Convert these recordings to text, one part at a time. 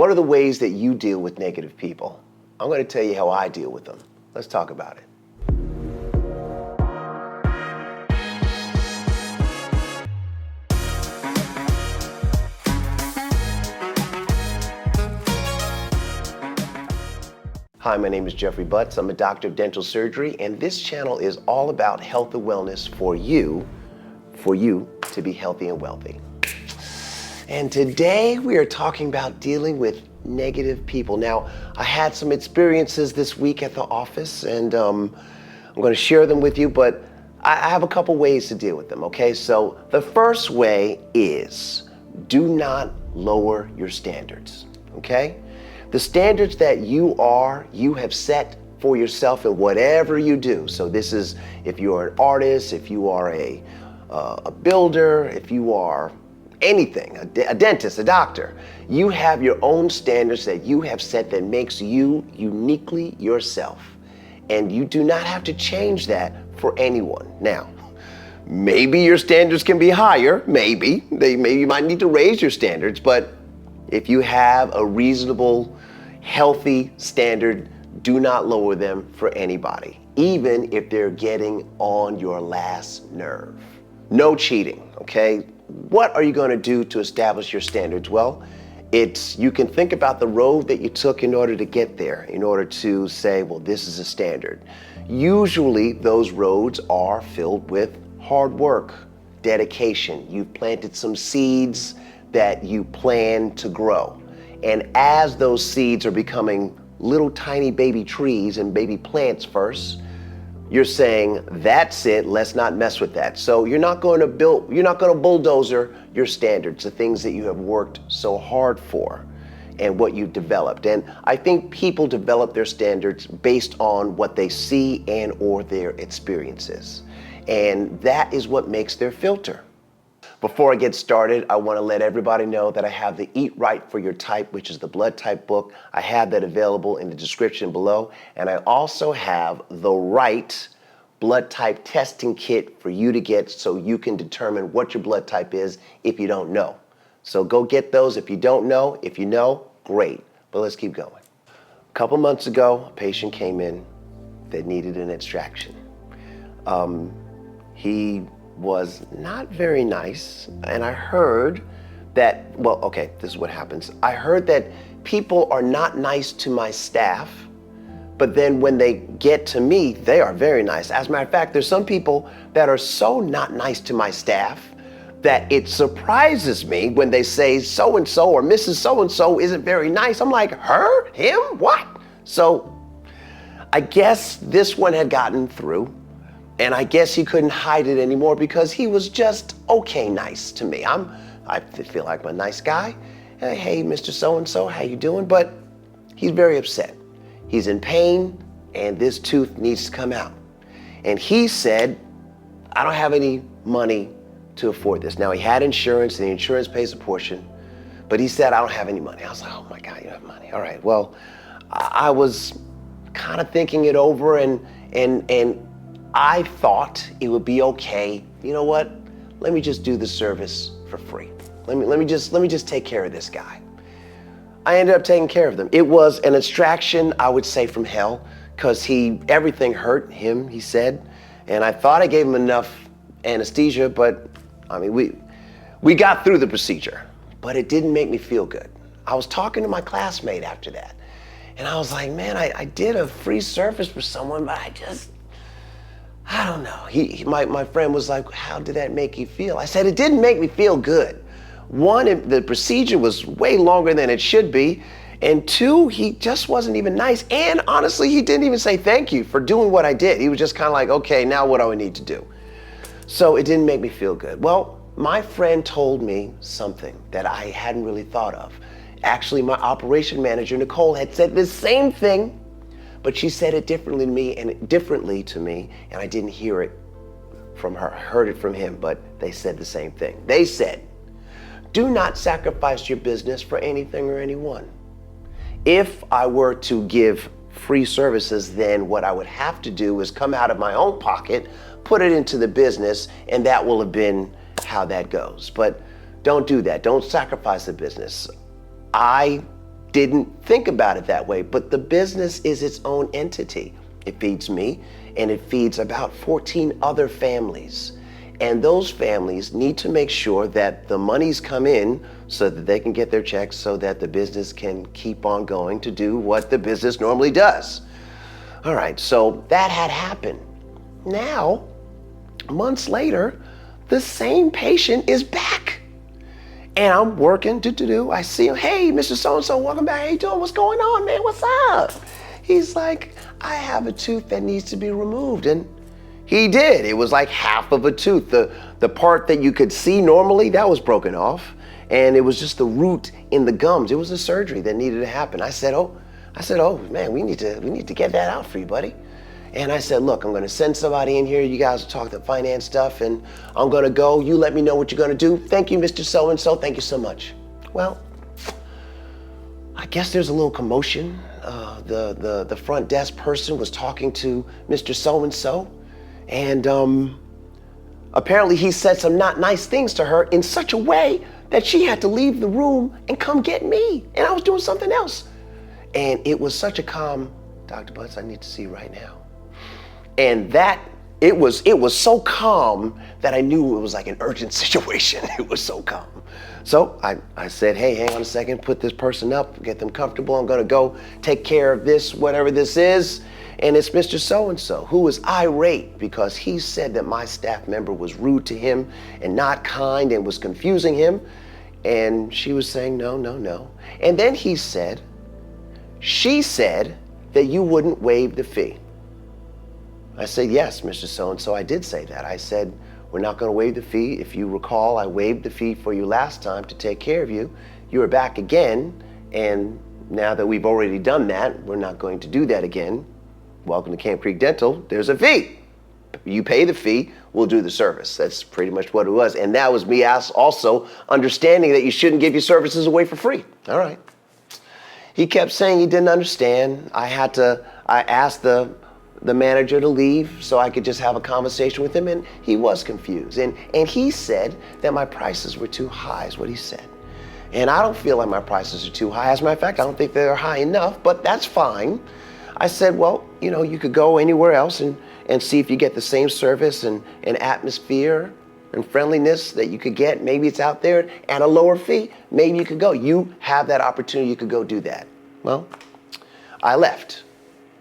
What are the ways that you deal with negative people? I'm going to tell you how I deal with them. Let's talk about it. Hi, my name is Jeffrey Butts. I'm a doctor of dental surgery, and this channel is all about health and wellness for you to be healthy and wealthy. And today we are talking about dealing with negative people. Now, I had some experiences this week at the office, and I'm going to share them with you, but I have a couple ways to deal with them, okay? So the first way is do not lower your standards, okay? The standards that you have set for yourself in whatever you do. So this is if you are an artist, if you are a builder, if you are anything, a dentist, a doctor, you have your own standards that you have set that makes you uniquely yourself. And you do not have to change that for anyone. Now, maybe your standards can be higher, maybe you might need to raise your standards, but if you have a reasonable, healthy standard, do not lower them for anybody, even if they're getting on your last nerve. No cheating, okay? What are you going to do to establish your standards? Well, you can think about the road that you took in order to get there, in order to say, well, this is a standard. Usually those roads are filled with hard work, dedication. You've planted some seeds that you plan to grow. And as those seeds are becoming little tiny baby trees and baby plants first, you're saying, that's it, let's not mess with that. So you're not going to bulldozer your standards, the things that you have worked so hard for and what you've developed. And I think people develop their standards based on what they see and or their experiences. And that is what makes their filter. Before I get started, I want to let everybody know that I have the Eat Right for Your Type, which is the blood type book. I have that available in the description below. And I also have the right blood type testing kit for you to get so you can determine what your blood type is if you don't know. So go get those if you don't know. If you know, great. But let's keep going. A couple months ago, a patient came in that needed an extraction. He was not very nice, and I heard that, well, okay, this is what happens. I heard that people are not nice to my staff, but then when they get to me, they are very nice. As a matter of fact, there's some people that are so not nice to my staff that it surprises me when they say so-and-so or Mrs. So-and-so isn't very nice. I'm like, her? Him? What? So I guess this one had gotten through. And I guess he couldn't hide it anymore because he was just okay nice to me. I feel like I'm a nice guy. Hey, Mr. So-and-so, how you doing? But he's very upset. He's in pain and this tooth needs to come out. And he said, I don't have any money to afford this. Now he had insurance and the insurance pays a portion, but he said, I don't have any money. I was like, oh my God, you don't have money. All right, well, I was kind of thinking it over and I thought it would be okay. You know what? Let me just do the service for free. Let me just take care of this guy. I ended up taking care of them. It was an extraction, I would say, from hell, because everything hurt him, he said. And I thought I gave him enough anesthesia, but I mean, we got through the procedure, but it didn't make me feel good. I was talking to my classmate after that, and I was like, man, I did a free service for someone, but I don't know. My friend was like, how did that make you feel? I said, it didn't make me feel good. One, the procedure was way longer than it should be. And two, he just wasn't even nice. And honestly, he didn't even say thank you for doing what I did. He was just kind of like, okay, now what do I need to do? So it didn't make me feel good. Well, my friend told me something that I hadn't really thought of. Actually, my operation manager, Nicole, had said the same thing, but she said it differently to me, and I didn't hear it from her. I heard it from him, but they said the same thing. They said, do not sacrifice your business for anything or anyone. If I were to give free services, then what I would have to do is come out of my own pocket, put it into the business, and that will have been how that goes. But don't do that. Don't sacrifice the business. I didn't think about it that way, but the business is its own entity. It feeds me, and it feeds about 14 other families. And those families need to make sure that the monies come in so that they can get their checks so that the business can keep on going to do what the business normally does. All right, so that had happened. Now, months later, the same patient is back. And I'm working, I see him, hey, Mr. So-and-so, welcome back. How you doing? What's going on, man? What's up? He's like, I have a tooth that needs to be removed. And he did. It was like half of a tooth. The part that you could see normally, that was broken off. And it was just the root in the gums. It was a surgery that needed to happen. I said, oh man, we need to get that out for you, buddy. And I said, look, I'm gonna send somebody in here. You guys will talk the finance stuff and I'm gonna go. You let me know what you're gonna do. Thank you, Mr. So-and-so. Thank you so much. Well, I guess there's a little commotion. The front desk person was talking to Mr. So-and-so. And apparently he said some not nice things to her in such a way that she had to leave the room and come get me. And I was doing something else. And it was such a calm, Dr. Butts, I need to see you right now. And it was so calm that I knew it was like an urgent situation. It was so calm. So I said, hey, hang on a second, put this person up, get them comfortable. I'm gonna go take care of this, whatever this is. And it's Mr. So-and-so who was irate because he said that my staff member was rude to him and not kind and was confusing him. And she was saying, no, no, no. And then she said that you wouldn't waive the fee. I said, yes, Mr. So-and-so, I did say that. I said, we're not gonna waive the fee. If you recall, I waived the fee for you last time to take care of you. You are back again, and now that we've already done that, we're not going to do that again. Welcome to Camp Creek Dental, there's a fee. You pay the fee, we'll do the service. That's pretty much what it was. And that was me also understanding that you shouldn't give your services away for free. All right. He kept saying he didn't understand. I asked the manager to leave so I could just have a conversation with him, and he was confused. And he said that my prices were too high, is what he said. And I don't feel like my prices are too high. As a matter of fact, I don't think they're high enough, but that's fine. I said, well, you could go anywhere else and see if you get the same service and atmosphere and friendliness that you could get. Maybe it's out there at a lower fee. Maybe you could go. You have that opportunity, you could go do that. Well, I left,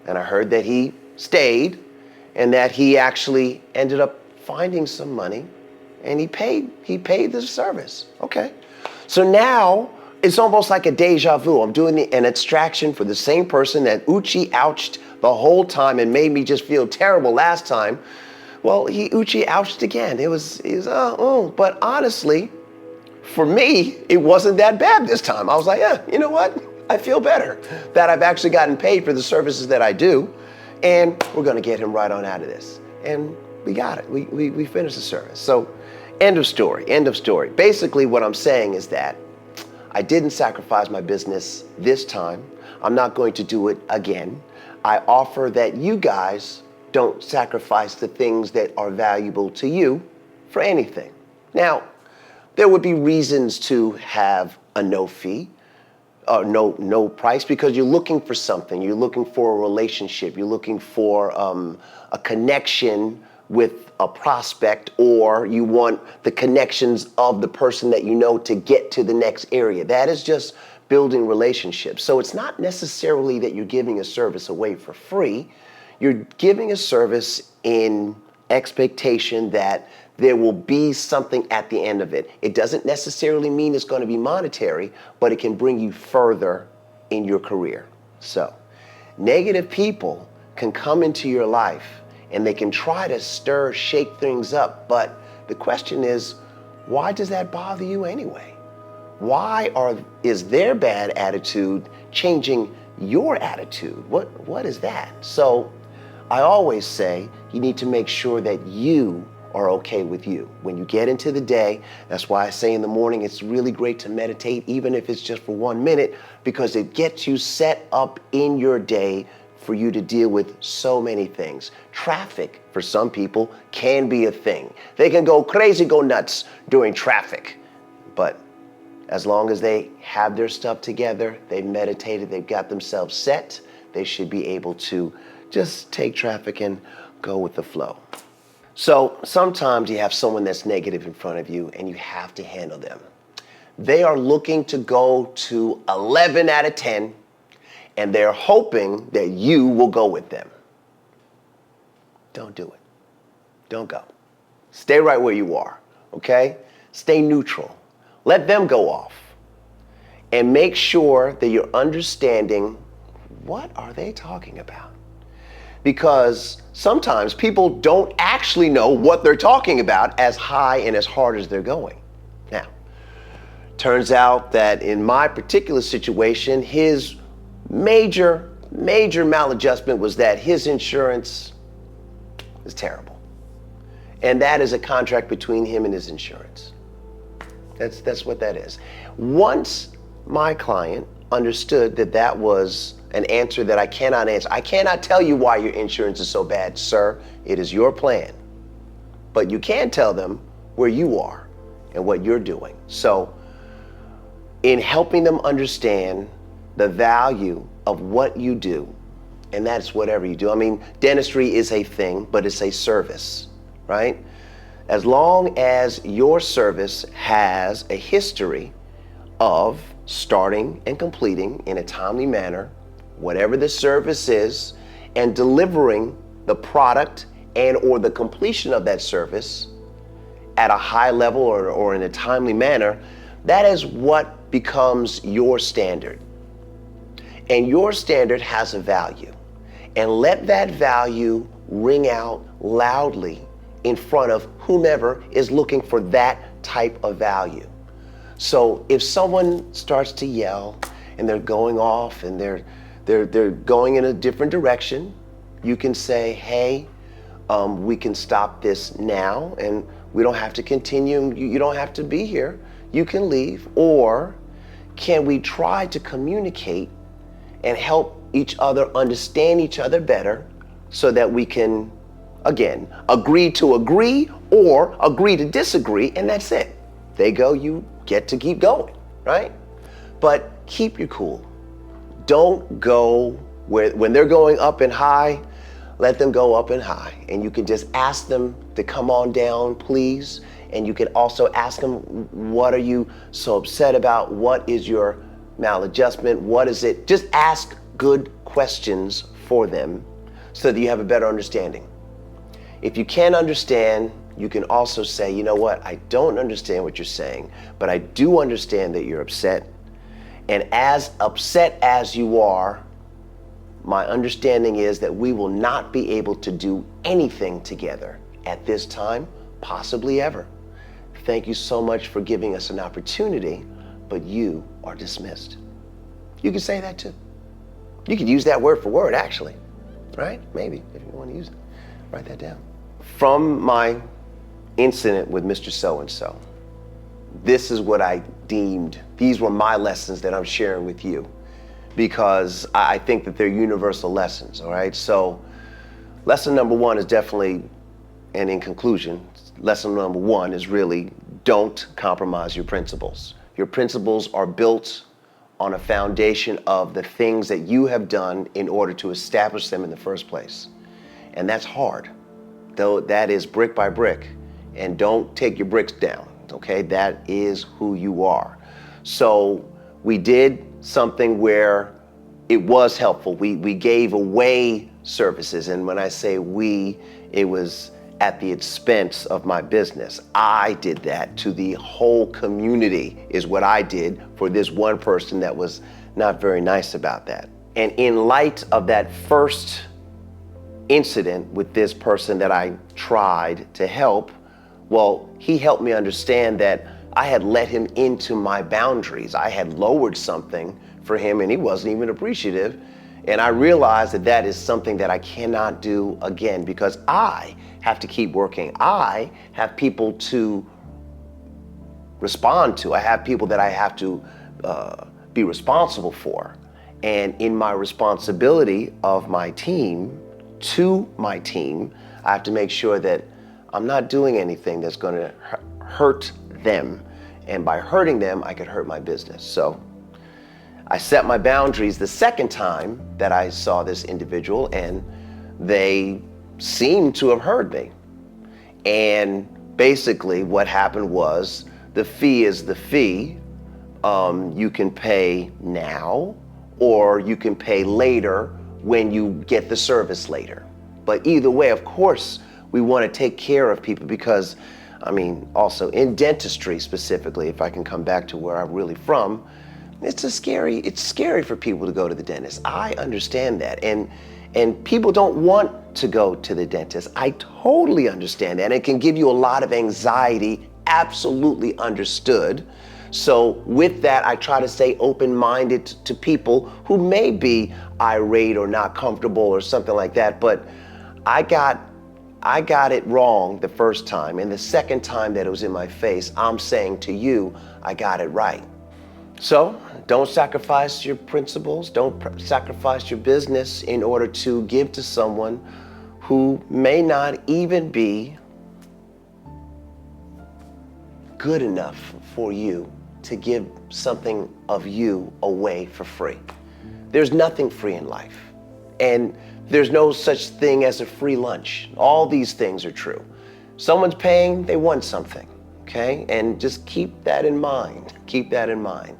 and I heard that he stayed and that he actually ended up finding some money and he paid the service. Okay. So now it's almost like a deja vu. I'm doing an extraction for the same person that Uchi ouched the whole time and made me just feel terrible last time. Well, Uchi ouched again. It was but honestly, for me, it wasn't that bad this time. I was like, yeah, you know what? I feel better that I've actually gotten paid for the services that I do, and we're gonna get him right on out of this. And we got it, we finished the service. So end of story. Basically what I'm saying is that I didn't sacrifice my business this time. I'm not going to do it again. I offer that you guys don't sacrifice the things that are valuable to you for anything. Now, there would be reasons to have a no fee, or no price, because you're looking for something. You're looking for a relationship. You're looking for a connection with a prospect, or you want the connections of the person that you know to get to the next area. That is just building relationships. So it's not necessarily that you're giving a service away for free. You're giving a service in expectation that there will be something at the end of it. It doesn't necessarily mean it's going to be monetary, but it can bring you further in your career. So, negative people can come into your life and they can try to shake things up, but the question is, why does that bother you anyway? Why is their bad attitude changing your attitude? What is that? So I always say you need to make sure that you are okay with you. When you get into the day, that's why I say in the morning it's really great to meditate, even if it's just for 1 minute, because it gets you set up in your day for you to deal with so many things. Traffic, for some people, can be a thing. They can go crazy, go nuts during traffic, but As long as they have their stuff together, they've meditated, they've got themselves set, they should be able to just take traffic and go with the flow. So sometimes you have someone that's negative in front of you and you have to handle them. They are looking to go to 11 out of 10 and they're hoping that you will go with them. Don't do it. Don't go. Stay right where you are, okay? Stay neutral. Let them go off. And make sure that you're understanding what are they talking about? Because sometimes people don't actually know what they're talking about as high and as hard as they're going. Now, turns out that in my particular situation, his major maladjustment was that his insurance is terrible. And that is a contract between him and his insurance. That's what that is. Once my client understood that that was an answer that I cannot answer. I cannot tell you why your insurance is so bad, sir. It is your plan. But you can tell them where you are and what you're doing. So in helping them understand the value of what you do, and that's whatever you do. I mean, dentistry is a thing, but it's a service, right? As long as your service has a history of starting and completing in a timely manner, whatever the service is, and delivering the product and or the completion of that service at a high level or in a timely manner, that is what becomes your standard. And your standard has a value. And let that value ring out loudly in front of whomever is looking for that type of value. So if someone starts to yell and they're going off and they're going in a different direction, you can say, hey, we can stop this now and we don't have to continue. You don't have to be here. You can leave. Or can we try to communicate and help each other understand each other better so that we can, again, agree to agree or agree to disagree, and that's it. They go, you get to keep going, right? But keep your cool. Don't go when they're going up and high, let them go up and high. And you can just ask them to come on down, please. And you can also ask them, what are you so upset about? What is your maladjustment? What is it? Just ask good questions for them so that you have a better understanding. If you can't understand, you can also say, you know what, I don't understand what you're saying, but I do understand that you're upset. And as upset as you are, my understanding is that we will not be able to do anything together at this time, possibly ever. Thank you so much for giving us an opportunity, but you are dismissed. You can say that too. You could use that word for word, actually, right? Maybe, if you want to use it. Write that down. From my incident with Mr. So-and-so, this is what I deemed, these were my lessons that I'm sharing with you, because I think that they're universal lessons, all right? So lesson number one is definitely, and in conclusion, lesson number one is really don't compromise your principles. Your principles are built on a foundation of the things that you have done in order to establish them in the first place. And that's hard, though that is brick by brick. And don't take your bricks down, okay? That is who you are. So we did something where it was helpful. We gave away services. And when I say we, it was at the expense of my business. I did that to the whole community is what I did for this one person that was not very nice about that. And in light of that first incident with this person that I tried to help, well, he helped me understand that I had let him into my boundaries. I had lowered something for him and he wasn't even appreciative. And I realized that that is something that I cannot do again because I have to keep working. I have people to respond to. I have people that I have to be responsible for. And in my responsibility of my team, to my team, I have to make sure that I'm not doing anything that's going to hurt them. And by hurting them, I could hurt my business. So I set my boundaries the second time that I saw this individual, and they seemed to have heard me. And basically what happened was, the fee is the fee. You can pay now, or you can pay later when you get the service later. But either way, of course, we want to take care of people because, I mean, also in dentistry specifically, if I can come back to where I'm really from, it's scary for people to go to the dentist. I understand that. And people don't want to go to the dentist. I totally understand that. And it can give you a lot of anxiety, absolutely understood. So with that, I try to stay open-minded to people who may be irate or not comfortable or something like that. But I got it wrong the first time. And the second time that it was in my face, I'm saying to you, I got it right. So don't sacrifice your principles, don't sacrifice your business in order to give to someone who may not even be good enough for you to give something of you away for free. There's nothing free in life. And there's no such thing as a free lunch. All these things are true. Someone's paying, they want something, okay? And just keep that in mind. Keep that in mind.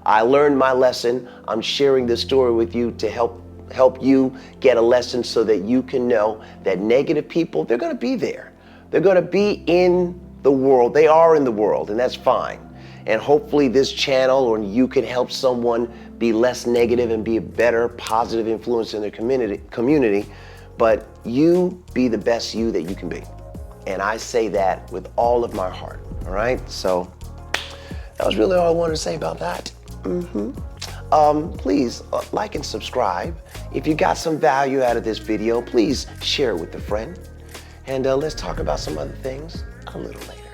I learned my lesson. I'm sharing this story with you to help you get a lesson so that you can know that negative people, they're gonna be there. They're gonna be in the world. They are in the world, and that's fine. And hopefully this channel or you can help someone be less negative and be a better positive influence in their community. But you be the best you that you can be. And I say that with all of my heart, all right? So that was really all I wanted to say about that. Please like and subscribe. If you got some value out of this video, please share it with a friend. And let's talk about some other things a little later.